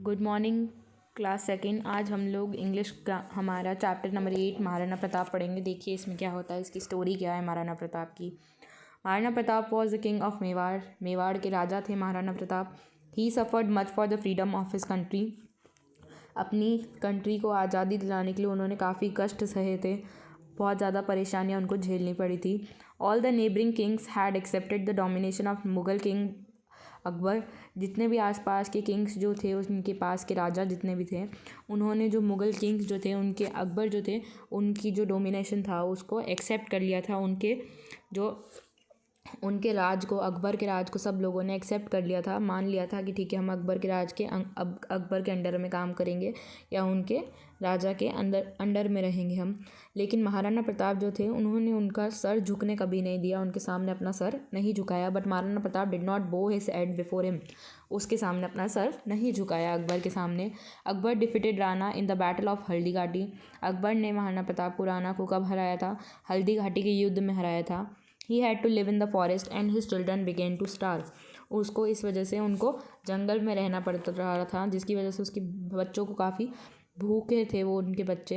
Good morning class second. आज हम लोग इंग्लिश का हमारा चैप्टर नंबर 8 महाराणा प्रताप पढ़ेंगे। देखिए इसमें क्या होता है, इसकी स्टोरी क्या है महाराणा प्रताप की। Maharana Pratap was the king of Mewar. Mewar के राजा थे Maharana Pratap. He suffered much for the freedom of his country. अपनी कंट्री को आज़ादी दिलाने के लिए उन्होंने काफ़ी कष्ट सहे थे, बहुत ज़्यादा परेशानियाँ उनको झेलनी पड़ी थी। All the neighbouring Kings had accepted the domination of Mughal king Akbar. जितने भी आसपास के किंग्स जो थे, उनके पास के राजा जितने भी थे, उन्होंने जो मुग़ल किंग्स जो थे, उनके अकबर जो थे, उनकी जो डोमिनेशन था उसको एक्सेप्ट कर लिया था। उनके राज को, अकबर के राज को सब लोगों ने एक्सेप्ट कर लिया था, मान लिया था कि ठीक है हम अकबर के राज के अकबर के अंडर में काम करेंगे या उनके राजा के अंडर में रहेंगे हम। लेकिन महाराणा प्रताप जो थे, उन्होंने उनका सर झुकने कभी नहीं दिया, उनके सामने अपना सर नहीं झुकाया। But Maharana Pratap did not bow his head before him. उसके सामने अपना सर नहीं झुकाया अकबर के सामने। Akbar defeated Rana in the battle of Haldi Ghati. Akbar ने महाराणा प्रताप को, राणा को कब हराया था? हल्दी घाटी के युद्ध में हराया था। He had to live in the forest and his children began to starve. उसको इस वजह से उनको जंगल में रहना पड़ता रहा था, जिसकी वजह से उसके बच्चों को काफ़ी भूखे थे वो उनके बच्चे।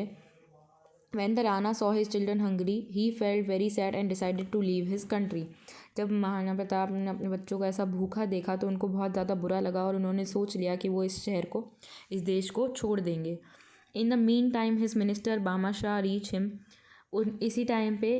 When the Rana saw his children hungry, he felt very sad and decided to leave his country. जब महाराणा प्रताप ने अपने बच्चों को ऐसा भूखा देखा तो उनको बहुत ज़्यादा बुरा लगा और उन्होंने सोच लिया कि वो इस शहर को, इस देश को छोड़ देंगे। In the mean time his minister Bhamashah reach him. इसी टाइम पे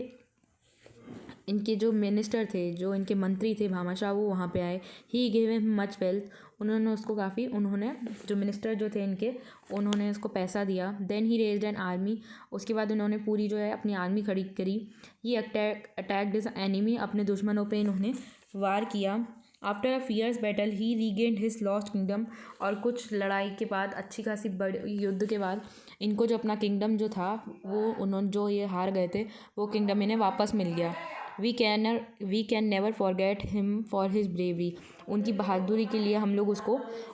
इनके जो मिनिस्टर थे, जो इनके मंत्री थे भामाशाह, वो वहाँ पे आए। He gave him much wealth. उन्होंने उसको काफ़ी, उन्होंने जो मिनिस्टर जो थे इनके, उन्होंने उसको पैसा दिया। Then he raised an army. उसके बाद उन्होंने पूरी जो है अपनी आर्मी खड़ी करी। ही अटैक्ड हिज एनिमी। अपने दुश्मनों पे इन्होंने वार किया। After a fierce battle he regained his lost kingdom. और कुछ लड़ाई के बाद, अच्छी खासी बड़ी युद्ध के बाद, इनको जो अपना किंगडम जो था, वो उन्होंने जो ये हार गए थे, वो किंगडम इन्हें वापस मिल गया। We can never forget him for his bravery. उनकी बहादुरी के लिए हम लोग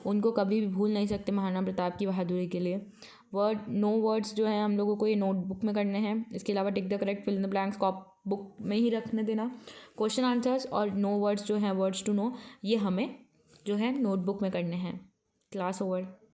उनको कभी भी भूल नहीं सकते, महाराणा प्रताप की बहादुरी के लिए। वर्ड्स जो हैं हम लोगों को ये नोटबुक में करने हैं। इसके अलावा tick the correct, fill in the blanks book में ही रखने देना। क्वेश्चन आंसर्स और नो वर्ड्स जो हैं, वर्ड्स टू नो, ये हमें जो है नोटबुक में करने हैं। Class over.